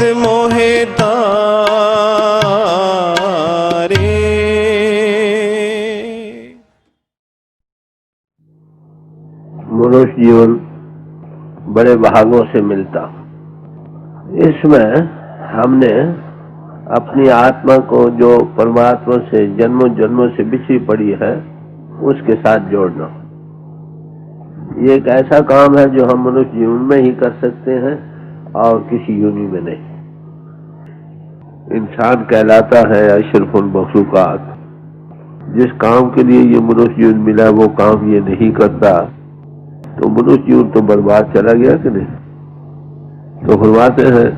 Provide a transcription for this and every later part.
चित मोहे तारे। मनुष्य जीवन बड़े भागों से मिलता। इसमें हमने अपनी आत्मा को जो परमात्मा से जन्मों जन्मों से बिछड़ी पड़ी है उसके साथ जोड़ना, ये एक ऐसा काम है जो हम मनुष्य जीवन में ही कर सकते हैं और किसी योनि में नहीं। इंसान कहलाता है अशरफुल मखलूकात। जिस काम के लिए ये मनुष्य जीवन मिला वो काम ये नहीं करता तो मनुष्य जीवन तो बर्बाद चला गया कि नहीं। तो फरमाते हैं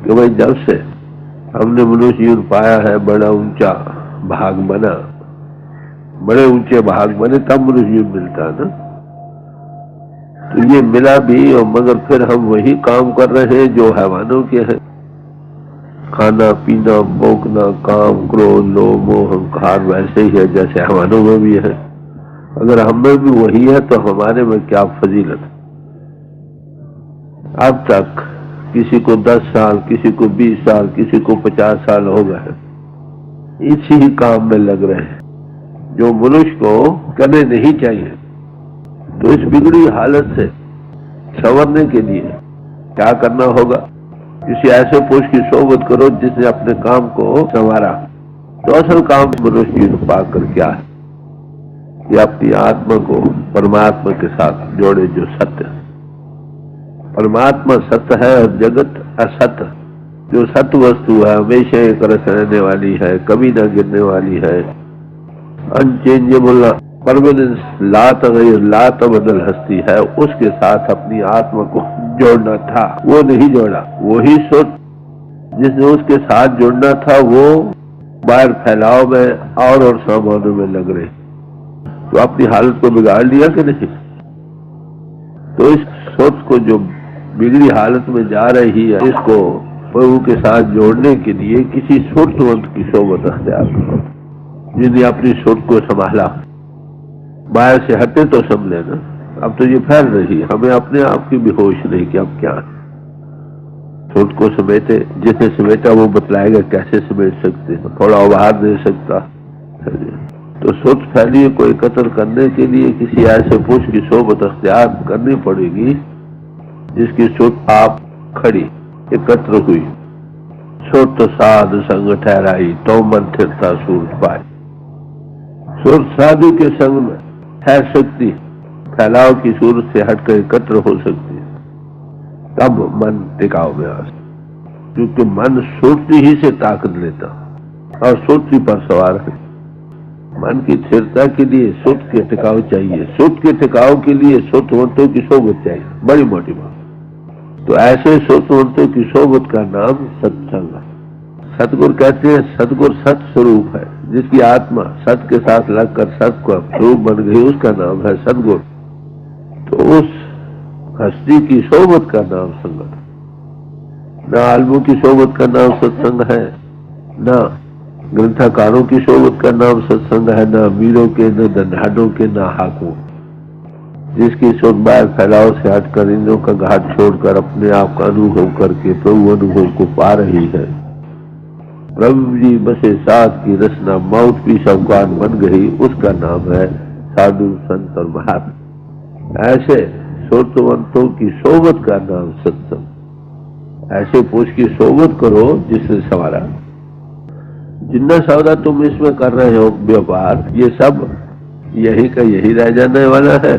कि भाई जब से हमने मनुष्य जीवन पाया है बड़ा ऊंचा भाग बना, बड़े ऊंचे भाग बने तब मनुष्य जीवन मिलता ना। तो ये मिला भी और मगर फिर हम वही काम कर रहे हैं जो हैवानों के हैं। खाना पीना भोंकना काम क्रोध लोभ मोह अहंकार वैसे ही है जैसे हैवानों में भी है। अगर हमें भी वही है तो हमारे में क्या फजीलत। अब तक किसी को 10 साल, किसी को 20 साल, किसी को 50 साल हो गए इसी ही काम में लग रहे हैं जो मनुष्य को करने नहीं चाहिए। तो इस बिगड़ी हालत से संवरने के लिए क्या करना होगा? किसी ऐसे पुरुष की सोबत करो जिसने अपने काम को संवारा। तो असल काम मनुष्य जीवन पाकर क्या है कि अपनी आत्मा को परमात्मा के साथ जोड़े जो सत्य। परमात्मा सत्य है और जगत असत्य। जो सत्य वस्तु है हमेशा एक रस रहने वाली है, कभी ना गिरने वाली है, अनचेंजेबल परमानेंस, ला तबदल हस्ती है, उसके साथ अपनी आत्मा को जोड़ना था वो नहीं जोड़ा। वही सोच जिसने उसके साथ जोड़ना था वो बाहर फैलाव में और सामानों में लग रहे। तो अपनी हालत को बिगाड़ लिया कि नहीं। तो इस सोच को जो बिगड़ी हालत में जा रही है इसको प्रभु के साथ जोड़ने के लिए किसी सूर्यवंत की सोबत अख्तियार करो जिन्हें अपनी सोच को संभाला। बाहर से हटे तो संभले ना। अब तो ये फैल रही है, हमें अपने आप की भी होश नहीं कि अब क्या सोच को समेटे। जिसने समेटा वो बतलाएगा कैसे समेट सकते हैं, थोड़ा उभार दे सकता। तो सोच फैली को एकत्र करने के लिए किसी ऐसे पुरुष की सोबत अख्तियार करनी पड़ेगी जिसकी सोच आप खड़ी एकत्र हुई। सोच साध संग ठहराई तो मन थिरता सूरज पाए। सोच साधु के संग में ठहर सकती, फैलाव की सूरत से हटकर एकत्र हो सकती है, तब मन टिकाव में आ सकता। क्योंकि मन सोचती ही से ताकत लेता और सोचती पर सवार है। मन की स्थिरता के लिए सोच के टिकाव चाहिए, सोच के टिकाव के लिए सोचवंतों की सोबत चाहिए। बड़ी मोटी बात। तो ऐसे सोचवंतों की सोबत का नाम सत्संग है। सतगुरु कहते हैं सतगुरु सत स्वरूप है, जिसकी आत्मा सत के साथ लगकर सत का स्वरूप बन गई उसका नाम है सतगुरु। तो उस हस्ती की सोबत का नाम संगत। न आलमों की सोबत का नाम सत्संग है, न ग्रंथकारों की सोबत का नाम सत्संग है, न अमीरों के, न धनहाडों के, न हाकों। जिसकी सोच बाहर फैलाव से हटकर इंद्रों का घाट छोड़कर अपने आप का अनुभव करके प्रभु अनुभव को पा रही है। प्रभु जी बसे साथ की रचना माउथ पीस अफगान बन गई, उसका नाम है साधु संत और महात्मा। ऐसे सोचवंतों की सोबत का नाम सत्संग। ऐसे पुरुष की सोबत करो जिसने सवारा। जितना सौदा तुम इसमें कर रहे हो व्यापार, ये सब यही का यही रह जाने वाला है।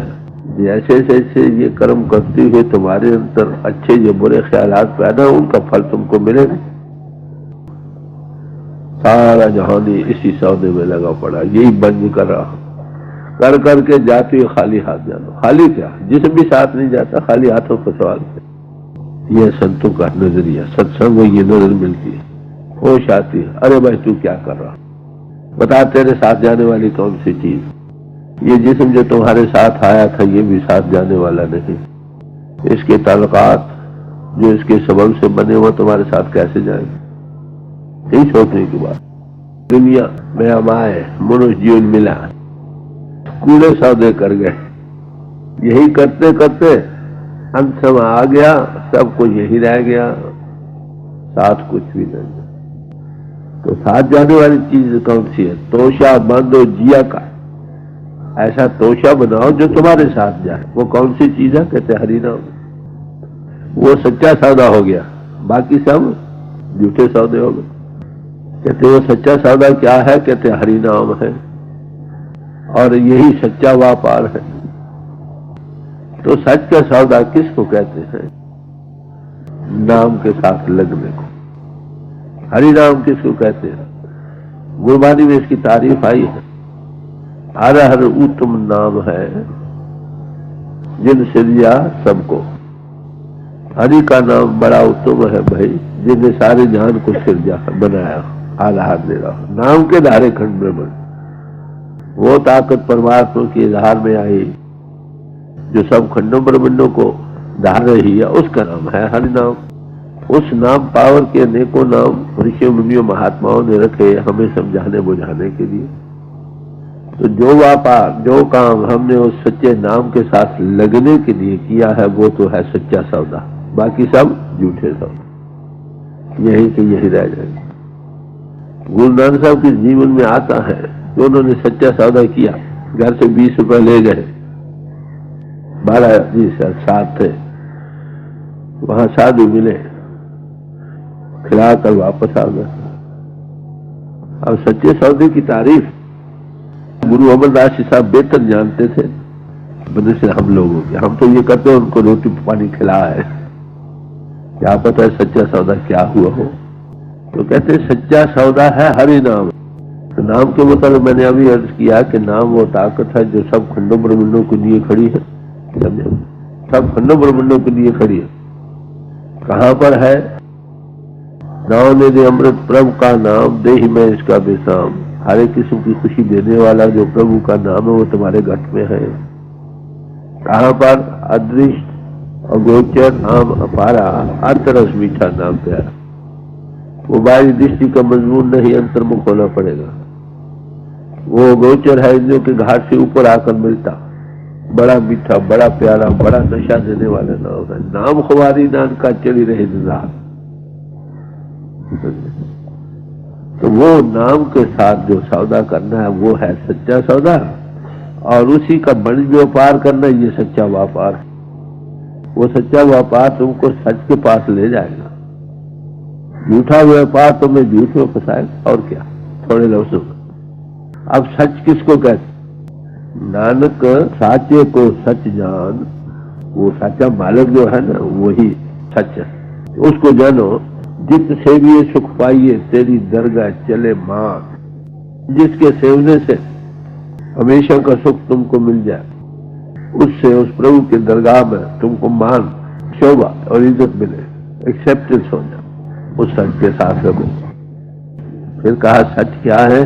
जैसे जैसे ये कर्म करते हुए तुम्हारे अंदर अच्छे या बुरे ख्यालात पैदा हो उनका फल तुमको मिलेगा। सारा जहानी इसी सौदे में लगा पड़ा, यही बंद कर रहा कर करके जाती है खाली हाथ जानो। खाली क्या, जिसमें भी साथ नहीं जाता खाली हाथों का सवाल। यह संतों का नजरिया, सत्संग में ये नजर मिलती है, होश आती है। अरे भाई तू क्या कर रहा, बता तेरे साथ जाने वाली कौन सी चीज। ये जिस्म जो तुम्हारे साथ आया था ये भी साथ जाने वाला नहीं। इसके ताल्लुकात जो इसके सबब से बने हुए तुम्हारे साथ कैसे जाएंगे, यही सोचने की बात। दुनिया में हम आए, मनुष्य जीवन मिला, कूड़े सौदे कर गए, यही करते करते अंत समय आ गया, सब कुछ यही रह गया। साथ कुछ भी नहीं। तो साथ जाने वाली चीज कौन सी है? तोशा बांधो जिया का, ऐसा तोशा बनाओ जो तुम्हारे साथ जाए। वो कौन सी चीज है? कहते हरि नाम। वो सच्चा सौदा हो गया, बाकी सब झूठे सौदे हो गए। कहते वो सच्चा सौदा क्या है? कहते हरि नाम है, और यही सच्चा व्यापार है। तो सच का सौदा किसको कहते हैं? नाम के साथ लगने को। हरि नाम किसको कहते हैं? गुरबानी में इसकी तारीफ आई है। हर हर उत्तम नाम है, जिन सिरजा सबको। हरि का नाम बड़ा उत्तम है भाई, जिन्हें सारे जहान को सिरजा बनाया, आधार दे रहा। नाम के धारे खंड ब्रह्मण, वो ताकत परमात्मा की आधार में आई जो सब खंडों ब्रह्मंडों को धार रही है, उसका नाम है हरि नाम। उस नाम पावर के अनेकों नाम ऋषि मुनियों महात्माओं ने रखे हमें समझाने बुझाने के लिए। तो जो व्यापार, जो काम हमने उस सच्चे नाम के साथ लगने के लिए किया है, वो तो है सच्चा सौदा, बाकी सब झूठे सौदा। यही के यही रह जाएंगे। गुरु नानक साहब के जीवन में आता है कि उन्होंने सच्चा सौदा किया। घर से 20 रुपए ले गए, 12 जी साथ थे, वहां साधु मिले, खिला कर वापस आ गए। अब सच्चे सौदे की तारीफ गुरु अमरदास जी साहब बेहतर जानते थे बने से हम लोगों के। हम तो ये करते हैं उनको रोटी पानी खिला है, क्या पता है सच्चा सौदा क्या हुआ हो। तो कहते सच्चा सौदा है हरि नाम। तो नाम के मतलब मैंने अभी अर्ज किया कि नाम वो ताकत है जो सब खंडों ब्रह्मंडों के लिए खड़ी है। समझे? सब खंडों ब्रह्मंडों के लिए खड़ी है। कहां पर है? नाम ने दे अमृत प्रभु का नाम, दे ही मैं इसका विश्राम। हर एक किस्म की खुशी देने वाला जो प्रभु का नाम है वो तुम्हारे घट में है। कहां पर? अदृष्ट अगोचर नाम अपारा, अंतरस मीठा नाम प्यारा। वो बाहरी दृष्टि का मजमून नहीं, अंतर्मुख होना पड़ेगा। वो गोचर है, इंद्रियों के घाट से ऊपर आकर मिलता, बड़ा मीठा, बड़ा प्यारा, बड़ा नशा देने वाला नाम है। नाम खुमारी नान का चली रहे दिन। तो वो नाम के साथ जो सौदा करना है वो है सच्चा सौदा, और उसी का वाणिज्य व्यापार करना ये सच्चा व्यापार है। वो सच्चा व्यापार तुमको सच के पास ले जाएगा। झूठा व्यापार तुम्हें झूठ में फंसाएगा, और क्या, थोड़े लफ्जों में। अब सच किसको कहते? नानक साचे को सच जान। वो सच्चा मालिक जो है ना, वही सच है। उसको जानो। जित सेविए सुख पाइए, तेरी दरगाह चले मान। जिसके सेवने से हमेशा का सुख तुमको मिल जाए, उससे उस प्रभु के दरगाह में तुमको मान, शोभा और इज्जत मिले, एक्सेप्टेंस हो जाए, उस सच के साथ रखो। फिर कहा सच क्या है?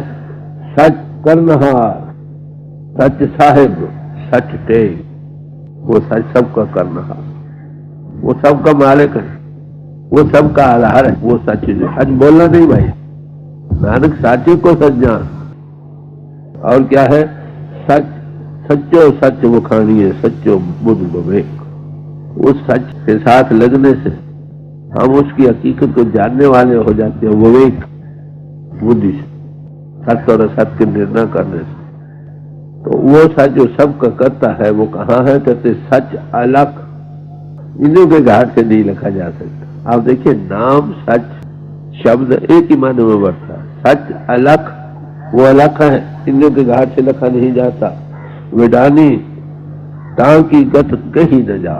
सच करनहार, सच साहिब, सच टेक। वो सच सबका करनहार, वो सबका मालिक है, वो सबका आधार है। वो सच है, सच बोलना नहीं भाई। नानक साचे को सच जान। और क्या है? सच, सच्चो सच वो खानी है, सच्चो बुद्ध विवेक। उस सच के साथ लगने से हम उसकी हकीकत को जानने वाले हो जाते हैं, विवेक बुद्धि से, सत्य और असत्य के निर्णय करने से। तो वो सच जो सबका करता है वो कहाँ है? कहते सच अलग, इंद्रियों के घाट से नहीं लिखा जा सकता। आप देखिए, नाम सच शब्द एक ही माने में बढ़ता है। सच अलग, वो अलग है, इंद्रियों के घाट से लिखा नहीं जाता। विडानी तां की गत कहीं न जा,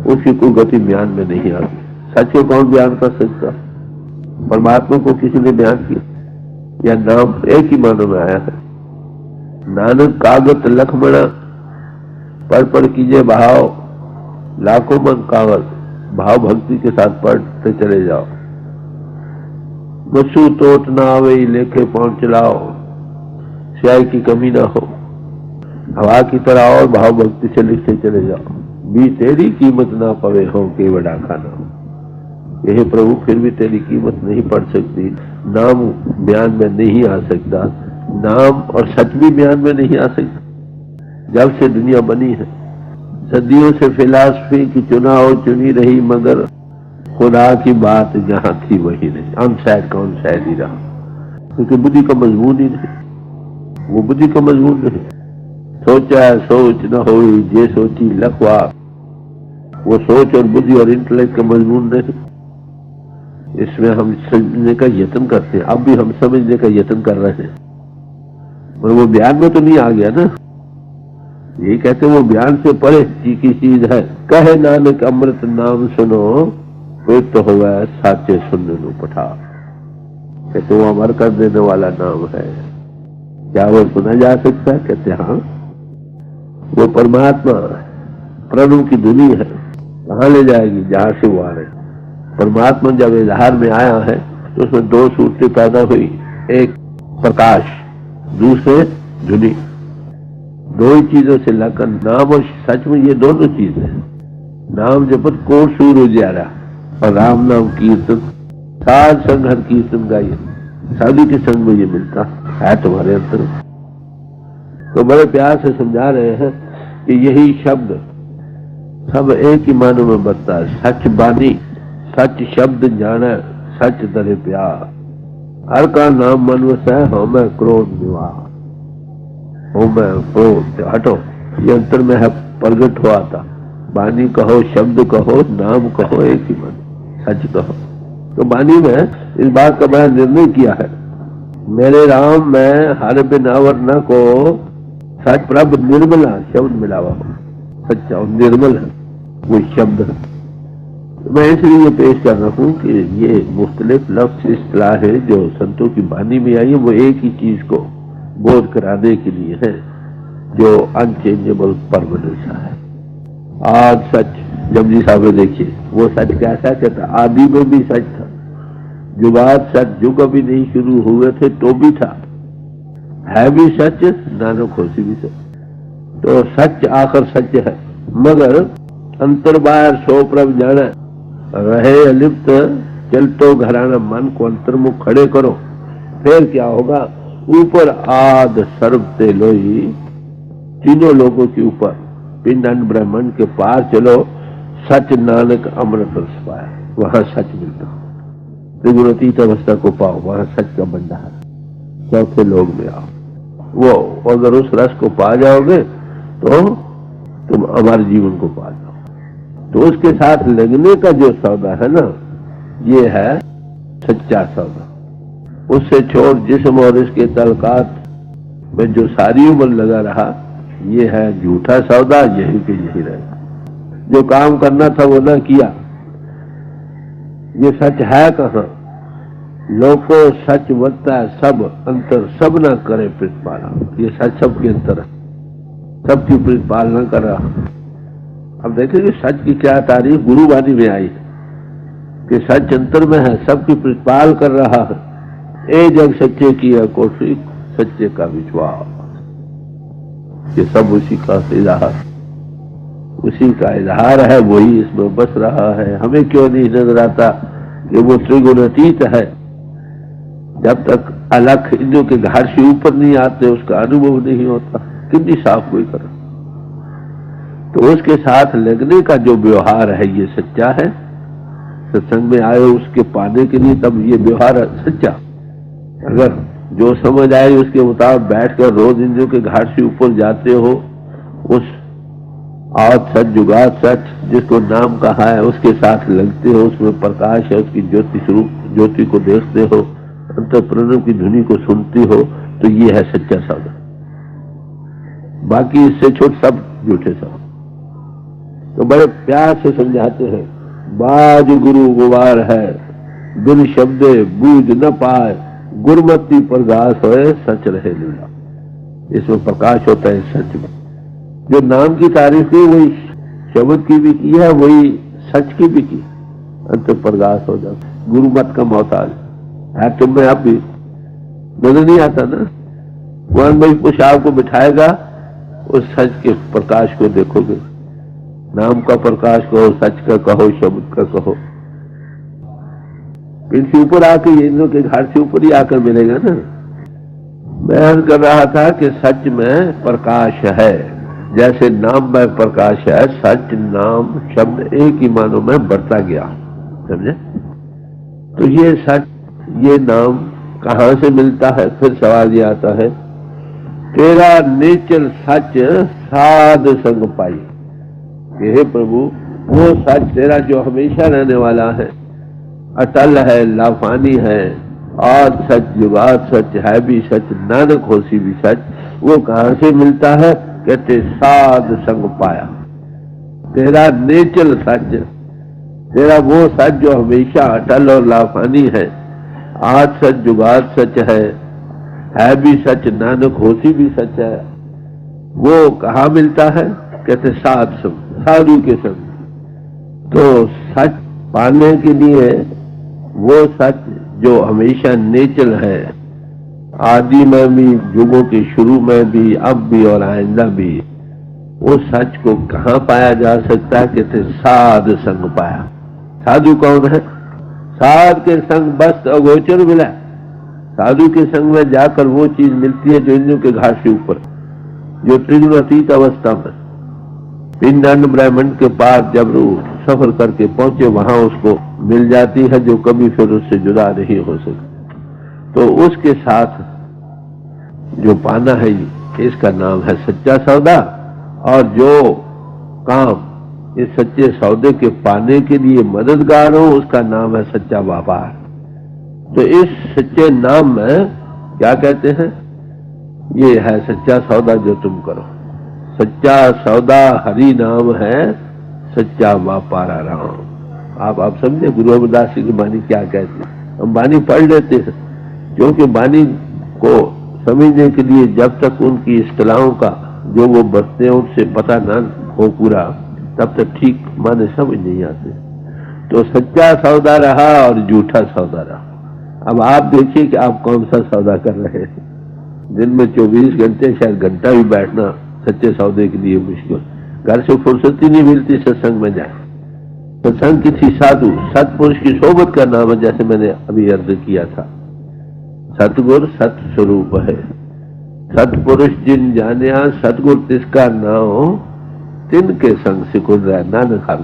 उसकी कोई गति बयान में नहीं आती। सच को कौन बयान कर सकता? परमात्मा को किसी ने बयान किया? या नाम एक ही मानों में आया है। नानक कागत लखमणा, पर कीजिए भाव, लाखों मन कागज। भाव भक्ति के साथ पढ़ते चले जाओ। मसू टोट ना आवे, लेखे पहुंच चलाओ, स्याही की कमी ना हो। हवा की तरह और भाव भक्ति से लिखते चले जाओ। भी तेरी कीमत ना पवे हो के बड़ा खाना। यह प्रभु फिर भी तेरी कीमत नहीं पड़ सकती। नाम बयान में नहीं आ सकता, नाम और सच भी बयान में नहीं आ सकता। जब से दुनिया बनी है, सदियों से फिलॉसफी की चुनाव चुनी रही, मगर खुदा की बात जहां थी वही नहीं, अनसाइड का अनसाइड ही रहा, क्योंकि बुद्धि का मजबून ही नहीं, वो बुद्धि का मजबून नहीं। सोचा सोच न होई जे सोची लखवा, वो सोच और बुद्धि और इंटेलेक्ट का मजबून नहीं। इसमें हम समझने का यत्न करते हैं, अब भी हम समझने का यत्न कर रहे हैं, पर वो बयान में तो नहीं आ गया ना। ये कहते वो बयान से परे की चीज है। कहे नानक अमृत नाम सुनो, कोई तो होगा साचे सुनने लो पठा। कहते वो अमर कर देने वाला नाम है, क्या वो सुना जा सकता है? कहते हाँ, वो परमात्मा प्रणव की धुनी है, कहाँ ले जाएगी? जहां से वो आ रहे। परमात्मा जब इजहार में आया है तो उसमें दो सूरतें पैदा हुई, एक प्रकाश, दूसरे धुनी। दो ही चीजों से लगा, नाम और सच में ये दोनों चीजें हैं। नाम जपत को सूर उजियारा और राम नाम कीर्तन, साध संग हर कीर्तन गाइए, साधु के संग में ये मिलता है तुम्हारे अंदर। तो बड़े प्यार से समझा रहे हैं कि यही शब्द सब एक ही मानों में बसता है। सच बानी, सच शब्द जाना, सच दरे प्यार, हर का नाम मन वसै, हो मैं क्रोध निवार, हो मैं क्रोध हटो। ये अंतर में है, प्रगट हुआ था। बानी कहो, शब्द कहो, नाम कहो, एक ही मन, सच कहो। तो बानी में इस बात का बड़ा निर्णय किया है, मेरे राम मैं हर बिनावर न को, सच प्रभ निर्मला शब्द मिलावा हो, सच्चा और निर्मल है वो शब्द है। मैं इसलिए ये पेश कर रहा हूं कि ये मुख्तलिफ लफ्ज इस्तिलाह है जो संतों की बानी में आई है, वो एक ही चीज को बोध कराने के लिए है जो अनचेंजेबल परमानेंस है। आज सच, जमजी साहब ने देखिए वो सच कैसा कहता, आदि में भी सच था, जुगात सच युग अभी नहीं शुरू हुए थे तो भी था, है भी सच, नानक होशी भी सच। तो सच आखिर सच है, मगर अंतर बाहर सो प्रभ जाना, रहे अलिप्त चलतो घराना, मन को अंतर्मुख खड़े करो, फिर क्या होगा? ऊपर आद सर्व ते लोई, तीनों लोगों के ऊपर पिंड अंड ब्रह्मांड के पार चलो, सच नानक अमृत रस पाया, वहां सच मिलता। त्रिगुणातीत अवस्था को पाओ, वहां सच का भंडार, चौथे लोग में आओ। वो अगर उस रस को पा जाओगे तो तुम हमारे जीवन को पा जाओ। तो उसके साथ लगने का जो सौदा है ना, ये है सच्चा सौदा। उससे छोड़ जिस्म और इसके तलकात में जो सारी उम्र लगा रहा, ये है झूठा सौदा, यही के यही रहेगा। जो काम करना था वो ना किया, ये सच है कहाँ? लोग को सच बनता है सब अंतर, सब ना करे प्रतिपालना, ये सच सबके अंतर है, सबकी प्रतिपालना कर रहा। अब देखेंगे सच की क्या तारीफ गुरुवाणी में आई है कि सच अंतर में है, सबकी प्रतिपाल कर रहा है। ए जग सच्चे की है कोशिश, सच्चे का विश्वास, ये सब उसी का इजहार, उसी का इजहार है, वही इसमें बस रहा है। हमें क्यों नहीं नजर आता कि वो त्रिगुणातीत है? जब तक अलख इंद्रियों के घर से ऊपर नहीं आते उसका अनुभव नहीं होता। कितनी साफ कोई कर, तो उसके साथ लगने का जो व्यवहार है ये सच्चा है। सत्संग में आए उसके पाने के लिए तब ये व्यवहार सच्चा। अगर जो समझ आए उसके मुताबिक बैठकर रोज इंद्रियों के घाट से ऊपर जाते हो, उस आद सच जुगात सच जिसको नाम कहा है उसके साथ लगते हो, उसमें प्रकाश है, उसकी ज्योति स्वरूप ज्योति को देखते हो, अंतर प्रणव की ध्वनि को सुनते हो, तो ये है सच्चा सौदा। बाकी इससे छोट सब झूठे सौदा। तो बड़े प्यार से समझाते हैं, बाज गुरु गुवार है, बिन शब्दे बूझ न पाए, गुरमति प्रकाश होए सच रहे लीला। इसमें प्रकाश होता है सच में। जो नाम की तारीफ की वही शब्द की भी की है, वही सच की भी की, अंत प्रकाश हो जाता। गुरुमत का मोहताज है तुम्हें, अब भी नजर नहीं आता ना। कुरान भाई कुछ आपको बिठाएगा, उस सच के प्रकाश को देखोगे। नाम का प्रकाश कहो, सच का कहो, शब्द का कहो, इनसे ऊपर आके ये इंद्रों के घाट से ऊपर ही आकर मिलेगा ना। मैं कर रहा था कि सच में प्रकाश है, जैसे नाम में प्रकाश है, सच नाम शब्द एक ही मानों में बढ़ता गया। समझे? तो ये सच, ये नाम कहाँ से मिलता है? फिर सवाल ये आता है, तेरा नेचर सच साध संग पाई। कि हे प्रभु, वो सच तेरा जो हमेशा रहने वाला है, अटल है, लाफानी है, और सच, जुगात सच, है भी सच, नानक होसी भी सच, वो कहाँ से मिलता है? कहते साध संग पाया। तेरा नेचर सच, तेरा वो सच जो हमेशा अटल और लाफानी है, आज सच, जुगात सच है भी सच, नानक होसी भी सच है, वो कहाँ मिलता है? कहते साध संग, साधु के संग। तो सच पाने के लिए वो सच जो हमेशा नेचर है, आदि में भी, युगों के शुरू में भी, अब भी और आइंदा भी, वो सच को कहाँ पाया जा सकता है? कहते साध संग पाया। साधु कौन है? साध के संग बस अगोचर मिला। साधु के संग में जाकर वो चीज मिलती है जो इंद्रियों के घाट से ऊपर, जो त्रिगुणातीत अवस्था में, पिंडांड ब्रह्मांड के पार जब वो सफर करके पहुंचे, वहां उसको मिल जाती है जो कभी फिर उससे जुदा नहीं हो सकती। तो उसके साथ जो पाना है, इसका नाम है सच्चा सौदा। और जो काम इस सच्चे सौदे के पाने के लिए मददगार हो, उसका नाम है सच्चा व्यापार। तो इस सच्चे नाम में क्या कहते हैं? ये है सच्चा सौदा जो तुम करो। सच्चा सौदा हरि नाम है, सच्चा व्यापार राम। आप समझे गुरु अमरदास जी की वाणी क्या कहती है? हम वाणी पढ़ लेते हैं, क्योंकि वाणी को समझने के लिए जब तक उनकी इस्तिलाहों का जो वो बरतते हैं उससे पता ना हो पूरा, तब तक ठीक माने समझ नहीं आते। तो सच्चा सौदा रहा और झूठा सौदा रहा। अब आप देखिए कि आप कौन सा सौदा कर रहे हैं। दिन में 24 घंटे, शायद घंटा भी बैठना सच्चे सौदे के लिए मुश्किल। घर से फुर्सत ही नहीं मिलती सत्संग में जाए। सत्संग किसी साधु सतपुरुष की सोबत का नाम है, जैसे मैंने अभी अर्ज किया था। सतगुर सत स्वरूप है, सतपुरुष जिन जानिया, सतगुर तिसका नाम, तिनके संग सिकुड़ रहा नानक हार।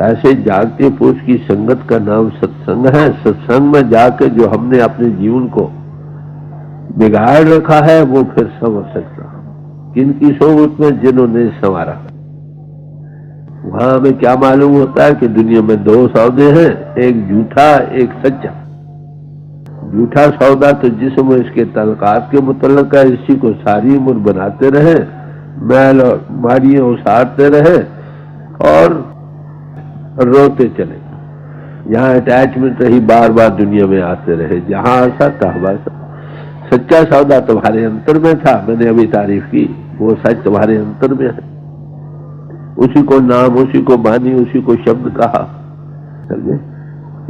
ऐसे जागते पुरुष की संगत का नाम सत्संग है। सत्संग में जाकर जो हमने अपने जीवन को बिगाड़ रखा है, वो फिर संवर सकता। किनकी सोबत में? जिन्होंने संवारा। वहां हमें क्या मालूम होता है कि दुनिया में दो सौदे हैं, एक झूठा, एक सच्चा। झूठा सौदा तो जिसमें इसके तलकात के मुतल्लक है, इसी को सारी उम्र बनाते रहे, मैल और मारियां उसारते रहे और रोते चले। यहाँ अटैचमेंट रही, बार बार दुनिया में आते रहे, जहां आशा तहाँ वैसा। सच्चा सौदा तुम्हारे अंतर में था, मैंने अभी तारीफ की, वो सच तुम्हारे अंतर में है। उसी को नाम, उसी को बानी, उसी को शब्द कहा। समझे?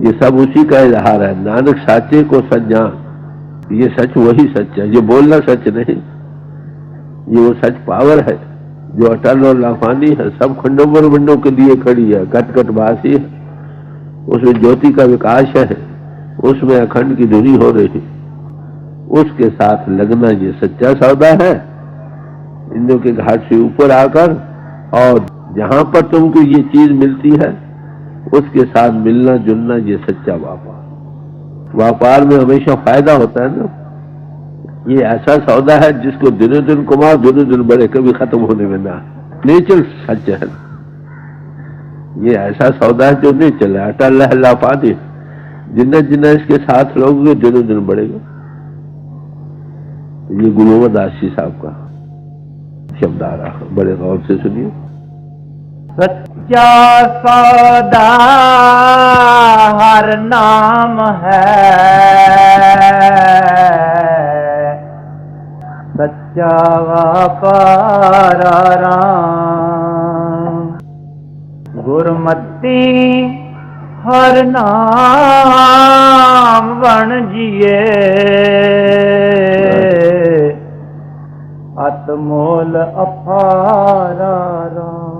ये सब उसी का इजहार है। नानक साचे को सच जान। ये सच वही सच है, ये बोलना सच नहीं। ये वो सच पावर है जो अटल और लाफानी है, सब खंडों ब्रह्मंडों के लिए खड़ी है, घट घट भासी है। उसमें ज्योति का विकास है, उसमें अखंड की धुनी हो रही है। उसके साथ लगना ये सच्चा सौदा है। इंद्रियों के घाट से ऊपर आकर, और जहां पर तुमको ये चीज मिलती है उसके साथ मिलना जुलना, ये सच्चा व्यापार। व्यापार में हमेशा फायदा होता है ना। ये ऐसा सौदा है जिसको दिनों दिन कमाओ, दिनों दिन बढ़े, कभी खत्म होने में ना। नेचर सच है। ये ऐसा सौदा है जो नहीं चला, अटल है, लाफानी। जिन्ना जिन्ना इसके साथ लोगे, दिनों दिन बढ़ेगा। ये गुरु अमरदास जी साहब का शब्द आ रहा, बड़े गौर से सुनिए। सच्चा सौदा हर नाम है, सच्चा व्यापार राम। गुरमति हर नाम बन जिए, अतमोल अपार राम।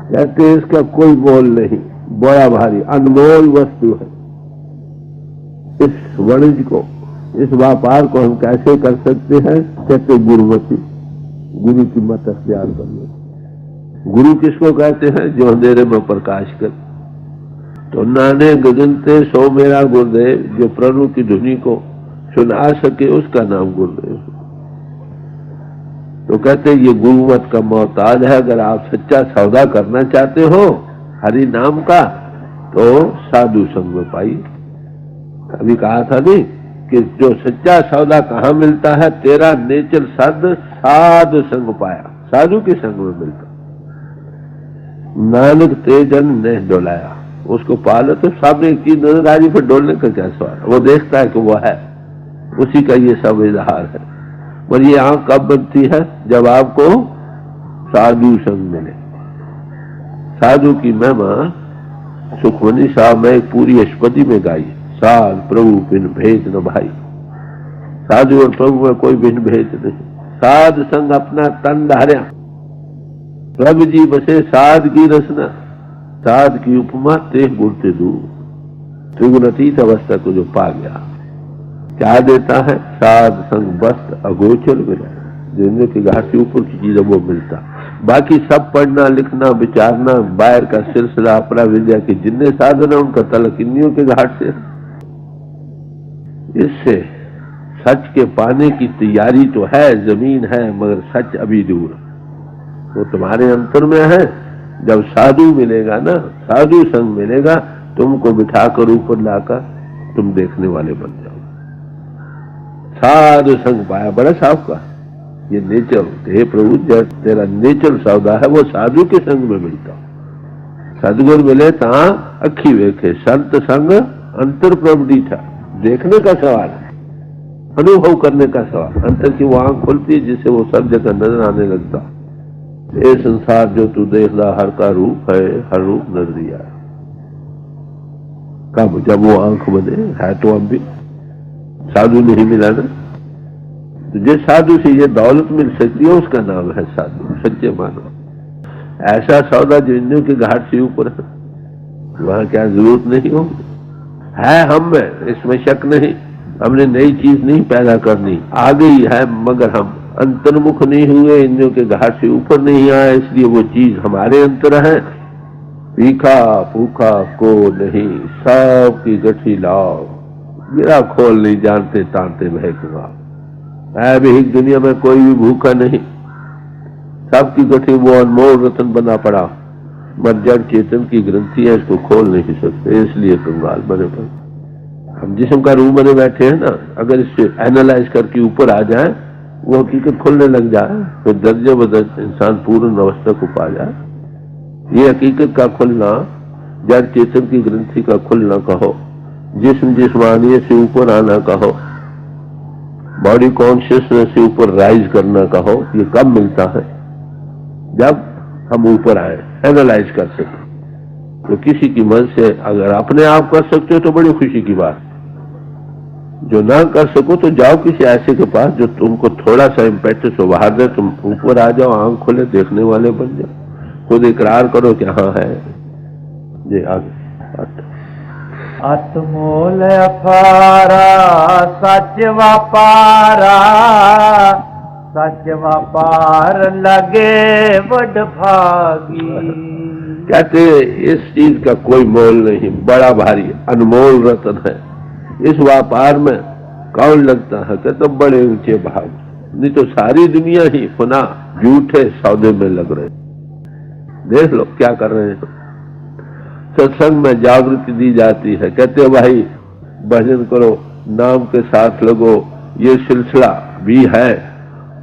कहते इसका कोई मोल नहीं, बड़ा भारी अनमोल वस्तु है। इस वाणिज्य को, इस व्यापार को हम कैसे कर सकते हैं? कहते गुरुमति, गुरु की मत अख्तियार कर लो। गुरु किसको कहते हैं? जो अंधेरे में प्रकाश कर। तो नाने गगनते सो मेरा गुरुदेव, जो प्रभु की धुनी को सुना सके उसका नाम गुरुदेव। तो कहते ये गुरुमत का मोहताज है। अगर आप सच्चा सौदा करना चाहते हो हरि नाम का तो साधु संग में पाइए। अभी कहा था नहीं कि जो सच्चा सौदा कहाँ मिलता है, तेरा नेचर साधु संग पाया, साधु के संग में मिलता। नानक तेजन ने डोलाया, उसको पालो तो सामने एक चीज नजर आ रही, फिर डोलने का क्या सवाल। वो देखता है कि वो है, उसी का ये सब इजहार है। पर ये आंख कब बनती है, जब आपको साधु संग मिले। साधु की महिमा सुखमनी साहब में पूरी अष्टपदी में गाई, साध प्रभु बिन भेद न भाई। साधु और प्रभु में कोई बिन भेद नहीं। साध संग अपना तन धार्या, प्रभु जी बसे साध की रसना। साध की उपमा तेह गुरते दूर, त्रिगुणातीत अवस्था को जो पा गया क्या देता है, साध संग वस्त अगोचर मिला। जिंदगी की घाट से ऊपर की चीज वो मिलता। बाकी सब पढ़ना लिखना विचारना बाहर का सिलसिला अपना विद्या की जितने साधन है उनका तलक इंद्रियों के घाट से। इससे सच के पाने की तैयारी तो है, जमीन है, मगर सच अभी दूर। वो तुम्हारे अंतर में है। जब साधु मिलेगा ना, साधु संग मिलेगा, तुमको बिठाकर ऊपर लाकर तुम देखने वाले बन जाओ। साधु संग पाया बड़ा साहब का ये नेचर। हे प्रभु, जब तेरा नेचर सौदा है वो साधु के संग में मिलता। सदगुरु मिले ता अखी वेखे, संत संग अंतर प्रबड़ी था। देखने का सवाल है, अनुभव करने का सवाल। अंतर की वो आंख खुलती है जिससे वो सब जगह नजर आने लगता। ये संसार जो तू देख रहा हर का रूप है, हर रूप नजरी आया। कब, जब वो आंख बने है तो हम भी साधु नहीं मिला ना। तो जिस साधु से ये दौलत मिल सकती है उसका नाम है साधु, सच्चे मानो। ऐसा सौदा जो इंद्रियों के घाट से ऊपर है, वहां क्या जरूरत नहीं हो है हम में, इसमें शक नहीं। हमने नई चीज नहीं पैदा करनी, आ गई है, मगर हम अंतर्मुख नहीं हुए, इंद्रियों के घाट से ऊपर नहीं आए, इसलिए वो चीज हमारे अंतर है। भीखा भूखा को नहीं, सब की गठी लाओ, गिरा खोल नहीं जानते तानते महकवा। है भी एक दुनिया में कोई भी भूखा नहीं, सबकी गठी वो अनमोल रतन बना पड़ा, मर जड़ चेतन की ग्रंथि है, इसको खोल नहीं सकते, इसलिए कंगाल बने पड़े। हम जिस्म का रूह बने बैठे हैं ना, अगर इससे एनालाइज करके ऊपर आ जाए, वो हकीकत खुलने लग जाए, तो दर्जे बदर्ज इंसान पूर्ण अवस्था को पा जाए। ये हकीकत का खुलना, जड़ चेतन की ग्रंथि का खुलना कहो, जिस्म जिस्मानियत से ऊपर आना कहो, बॉडी कॉन्शियसनेस से ऊपर राइज करना कहो, ये कब मिलता है, जब हम ऊपर आए, एनालाइज कर सके। तो किसी की मदद से अगर अपने आप कर सकते हो तो बड़ी खुशी की बात। जो ना कर सको तो जाओ किसी ऐसे के पास जो तुमको थोड़ा सा इम्पेक्ट उभार दे, तुम ऊपर आ जाओ, आंख खोले, देखने वाले बन जाओ, खुद इकरार करो कि हाँ है। जी आगे। अतमोल अपारा सच व्यापारा, सच व्यापार लगे बड़ भागी। कहते इस चीज का कोई मोल नहीं, बड़ा भारी अनमोल रतन है। इस व्यापार में कौन लगता है, कहते बड़े ऊंचे भाग। नहीं तो सारी दुनिया ही फना झूठे सौदे में लग रहे। देख लो क्या कर रहे हैं। सत्संग में जागृति दी जाती है, कहते हो भाई भजन करो, नाम के साथ लगो, ये सिलसिला भी है।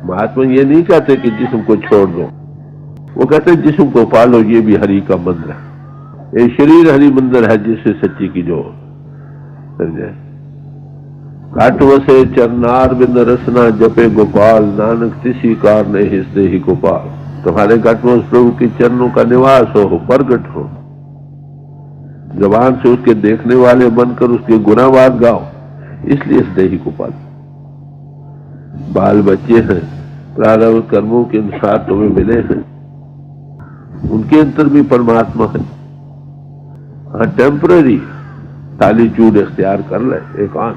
महात्मा ये नहीं कहते कि जिस्म को छोड़ दो, वो कहते जिस्म को पालो, ये भी हरि का मंदिर है। ये शरीर हरि मंदिर है जिससे सच्ची की जो समझे। काट वसे चरनार बिंद रसना, जपे गोपाल, नानक तिसी कार ने हिस्से ही गोपाल। तुम्हारे घटवश प्रभु के चरणों का निवास हो, प्रगट हो, जबान से उसके देखने वाले बनकर उसके गुनावाद गाओ, इसलिए इस देही को पालो। बाल बच्चे हैं, प्रारब्ध कर्मों के अनुसार तुम्हें मिले हैं, उनके अंतर भी परमात्मा है। हाँ टेम्पररी तालीचूड इख्तियार कर ले, एकांत,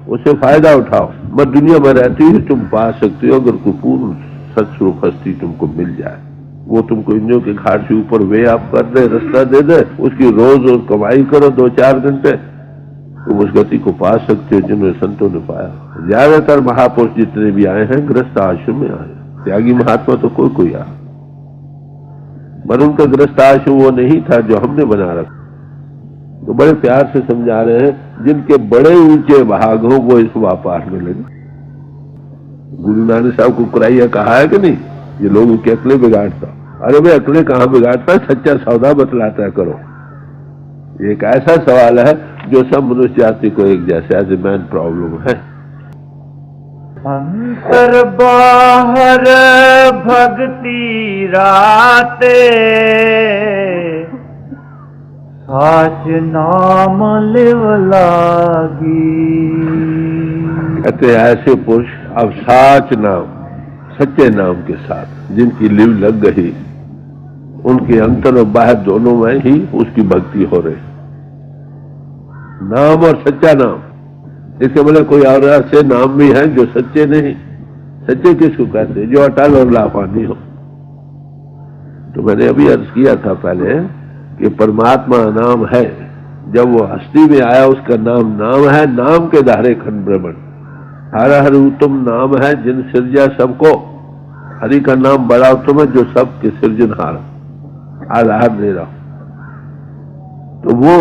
उससे फायदा उठाओ। मगर दुनिया में रहती हुई तुम पा सकते हो अगर कोई पूर्ण सत्स्वरूप हस्ती तुमको मिल जाए। वो तुमको इंद्रियों के घाट से ऊपर वे आप कर दे, रास्ता दे दे, उसकी रोज रोज कमाई करो 2-4 घंटे, तुम उस गति को पा सकते हो जिन्होंने संतों ने पाया। ज्यादातर महापुरुष जितने भी आए हैं गृहस्थ आश्रम में आए, त्यागी महात्मा तो कोई आया, पर उनका गृहस्थ आश्रम वो नहीं था जो हमने बना रखा। तो बड़े प्यार से समझा रहे हैं, जिनके बड़े ऊंचे भाग हो वो इस व्यापार में लगे। गुरु नानक साहब को कुराइया कहा है कि नहीं, ये लोगों की अकलें बिगाड़ता। अरे भाई अकलें कहाँ बिगाड़ता, सच्चा सौदा बतलाता करो। एक ऐसा सवाल है जो सब मनुष्य जाति को एक जैसे एज ए मैन प्रॉब्लम है। अंतर बाहर भक्ति राते, साच नाम लिव लागी। कहते ऐसे पुरुष अब साच नाम, सच्चे नाम के साथ जिनकी लिव लग गई, उनके अंतर और बाहर दोनों में ही उसकी भक्ति हो रही। नाम और सच्चा नाम, इसके बोले कोई और ऐसे नाम भी हैं जो सच्चे नहीं। सच्चे किसको कहते हैं? जो अटल और लापानी हो। तो मैंने अभी अर्ज किया था पहले कि परमात्मा नाम है, जब वो हस्ती में आया उसका नाम है, नाम के धारे खंड ब्रह्मण। हर हर उत्तम नाम है जिन सृजा सबको, हरि का नाम बड़ा उत्तम है जो सबके सृजनहार आधार दे रहा। तो वो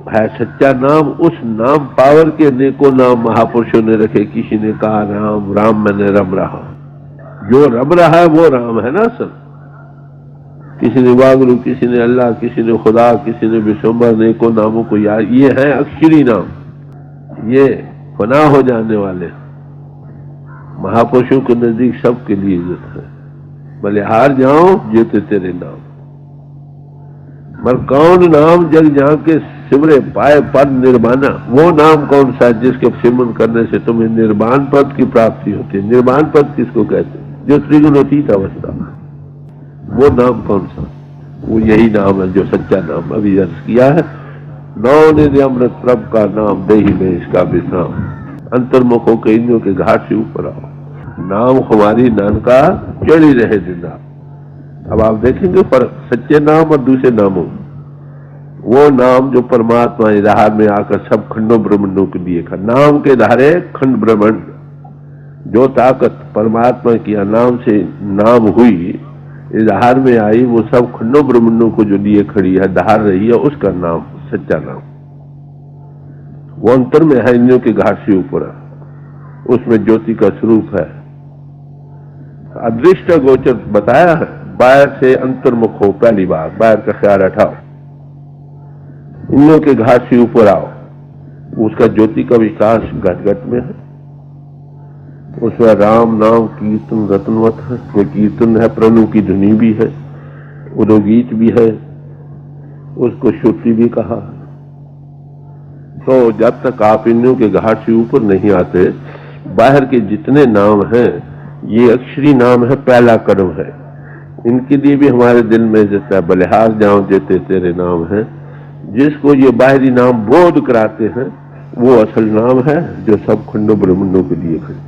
है सच्चा नाम। उस नाम पावर के अनेकों नाम महापुरुषों ने रखे। किसी ने कहा राम, राम मैंने रम रहा, जो रम रहा है वो राम है ना सर। किसी ने वागुरु, किसी ने अल्लाह, किसी ने खुदा, किसी ने विश्वम्भर, अनेकों नामों को याद। ये है अक्षरी नाम, ये फना हो जाने वाले महापुरुषों के नजदीक सबके लिए इज्जत है। भले हार जाओ जीते तेरे नाम। मगर कौन नाम जग जहां के सिमरे पाए पद निर्माना, वो नाम कौन सा जिसके सिमरन करने से तुम्हें निर्वाण पद की प्राप्ति होती है। निर्वाण पद किसको कहते हैं? जो त्रिगुणातीत अवस्था, वो नाम कौन सा? वो यही नाम है जो सच्चा नाम अभी अर्ज किया है। नौ निधि अमृत प्रभ का नाम देही में इसका विश्राम। अंतर्मुख होकर इंद्रियों के घाट से ऊपर आओ, नाम हमारी नानका चढ़ी रहे दिन रात। अब आप देखेंगे फर्क सच्चे नाम और दूसरे नामों। वो नाम जो परमात्मा इधार में आकर सब खंडों ब्रह्मंडों के लिए खा, नाम के धारे खंड ब्रह्मंड। जो ताकत परमात्मा की नाम से नाम हुई, इधार में आई, वो सब खंडों ब्रह्मंडों को जो लिए खड़ी है, धार रही है, उसका नाम सच्चा नाम। वो अंतर में है, इंद्रियों के घाट से ऊपर, उसमें ज्योति का स्वरूप है। अदृष्ट गोचर बताया है। बाहर से अंतर्मुख हो, पहली बार बाहर का ख्याल हटाओ, इंद्रियों के घाट से ऊपर आओ। उसका ज्योति का विकास घट घट में है। उसमें राम नाम कीर्तन रत्नवत है। वो कीर्तन है, प्रणु की धुनी भी है, उदोगीत भी है, उसको श्रुति भी कहा है। तो जब तक आप इंद्रियों के घाट से ऊपर नहीं आते, बाहर के जितने नाम हैं ये अक्षरी नाम है, पहला कदम है। इनके लिए भी हमारे दिल में जैसा बलिहार जाओ जेते तेरे नाम है। जिसको ये बाहरी नाम बोध कराते हैं वो असल नाम है जो सब खंडों ब्रह्मंडों के लिए खड़े।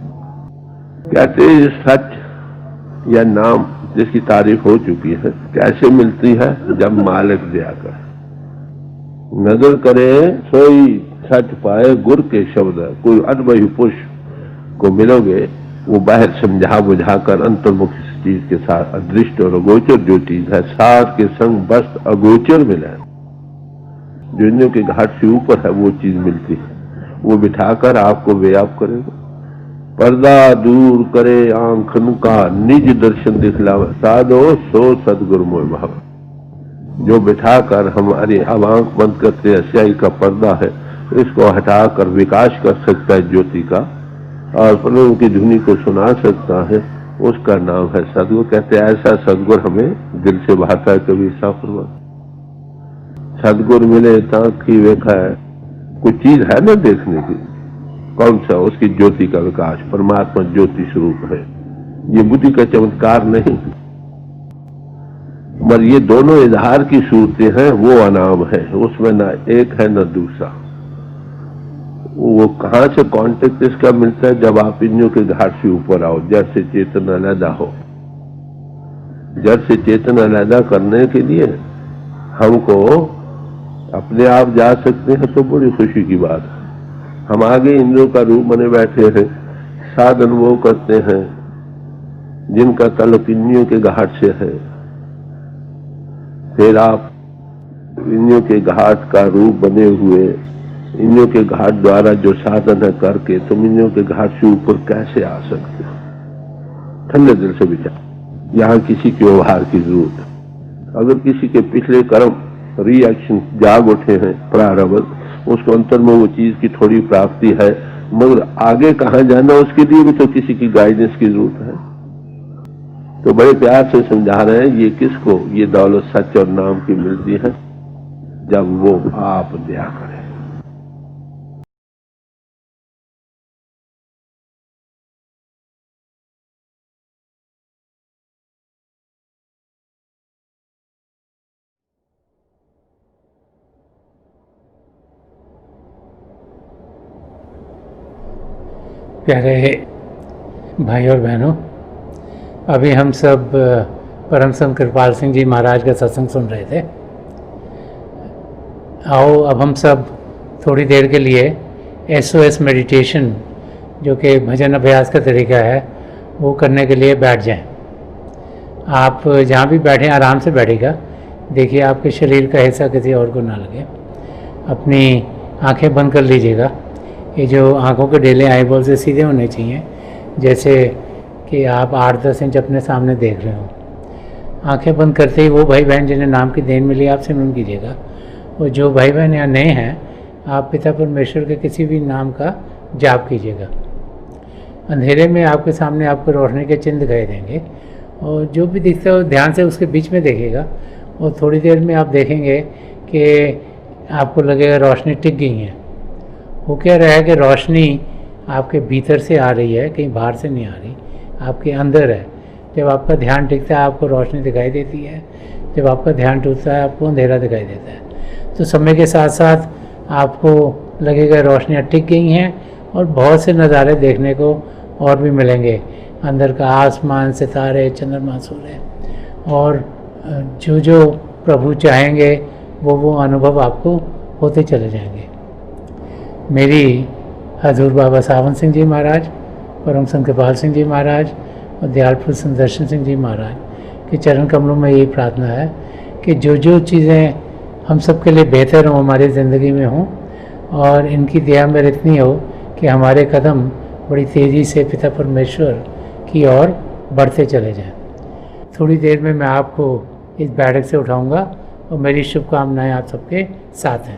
कहते हैं सच या नाम जिसकी तारीफ हो चुकी है कैसे मिलती है? जब मालिक दिया कर नजर करे सोई सच पाए, गुर के शब्द है। कोई अनुभवी पुरुष को मिलोगे, वो बाहर समझा बुझाकर अंतर्मुख चीज के साथ अदृष्ट और अगोचर जो चीज है, साथ के संग बस अगोचर मिला, जो इंद्रियों के घाट से ऊपर है, वो चीज मिलती है। वो बिठाकर आपको व्याप करेगा, पर्दा दूर करे आंखन का, निज दर्शन दिखलावे, साधो सो सदगुरु मोह भाव। जो बिठाकर हमारी अब आंख बंद करते स्याही का पर्दा है, इसको हटाकर विकास कर सकता है ज्योति का, और प्रणव की धुनी को सुना सकता है, उसका नाम है सदगुरु। कहते हैं ऐसा सदगुरु हमें दिल से भाता है। कभी साफरवा सदगुरु मिले ताकि वेखा है, कुछ चीज है ना देखने की, कौन सा? उसकी ज्योति का विकास, परमात्मा ज्योति स्वरूप है। ये बुद्धि का चमत्कार नहीं, मगर ये दोनों इजहार की सूरतें हैं। वो अनाम है, उसमें ना एक है ना दूसरा। वो कहां से कांटेक्ट इसका मिलता है? जब आप इंद्रियों के घाट से ऊपर आओ, जैसे चेतन अलहदा हो। जड़ से चेतन अलहदा करने के लिए हमको अपने आप जा सकते हैं तो बड़ी खुशी की बात है। हम आगे इंद्रियों का रूप बने बैठे हैं, साधन वो करते हैं जिनका ताल्लुक इंद्रियों के घाट से है। फिर आप इंद्रियों के घाट का रूप बने हुए इंद्रियों के घाट द्वारा जो साधन है करके तुम इंद्रियों के घाट से ऊपर कैसे आ सकते हो? ठंडे दिल से विचार। यहाँ किसी के व्यवहार की जरूरत है। अगर किसी के पिछले कर्म रिएक्शन जाग उठे हैं, प्रारब्ध, उसको अंतर में वो चीज की थोड़ी प्राप्ति है, मगर आगे कहाँ जाना उसके लिए भी तो किसी की गाइडेंस की जरूरत है। तो बड़े प्यार से समझा रहे हैं ये किसको ये दौलत सच और नाम की मिलती है जब वो आप दया करें। प्यारे भाई और बहनों, अभी हम सब परम संत कृपाल सिंह जी महाराज का सत्संग सुन रहे थे। आओ अब हम सब थोड़ी देर के लिए SOS मेडिटेशन, जो कि भजन अभ्यास का तरीका है, वो करने के लिए बैठ जाएं। आप जहाँ भी बैठें आराम से बैठेगा। देखिए आपके शरीर का हिस्सा किसी और को ना लगे। अपनी आंखें बंद कर लीजिएगा। ये जो आंखों के डेले आईबॉल से सीधे होने चाहिए, जैसे कि आप 8-10 इंच अपने सामने देख रहे हो। आंखें बंद करते ही वो भाई बहन जिन्हें नाम की देन मिली आप सिमरन कीजिएगा। और जो भाई बहन यहाँ नए हैं, आप पिता परमेश्वर के किसी भी नाम का जाप कीजिएगा। अंधेरे में आपके सामने आपको रोशनी के चिन्ह दिखाई देंगे, और जो भी दिखता है ध्यान से उसके बीच में देखिएगा। और थोड़ी देर में आप देखेंगे कि आपको लगेगा रोशनी टिक गई है। वो क्या रहा है कि रोशनी आपके भीतर से आ रही है, कहीं बाहर से नहीं आ रही, आपके अंदर है। जब आपका ध्यान टिकता है आपको रोशनी दिखाई देती है, जब आपका ध्यान टूटता है आपको अंधेरा दिखाई देता है। तो समय के साथ साथ आपको लगेगा रोशनियाँ टिक गई हैं, और बहुत से नज़ारे देखने को और भी मिलेंगे। अंदर का आसमान, सितारे, चंद्रमा, सूर्य, और जो जो प्रभु चाहेंगे वो अनुभव आपको होते चले जाएंगे। मेरी हजूर बाबा सावन सिंह जी महाराज, परम संत कृपाल सिंह जी महाराज और दयालपुर सुदर्शन सिंह जी महाराज के चरण कमलों में यही प्रार्थना है कि जो जो चीज़ें हम सब के लिए बेहतर हों हमारी ज़िंदगी में हों, और इनकी दया में इतनी हो कि हमारे कदम बड़ी तेज़ी से पिता परमेश्वर की ओर बढ़ते चले जाएं। थोड़ी देर में मैं आपको इस बैठक से उठाऊंगा, और मेरी शुभकामनाएं आप सबके साथ हैं।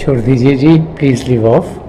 छोड़ दीजिए जी, प्लीज़ लीव ऑफ।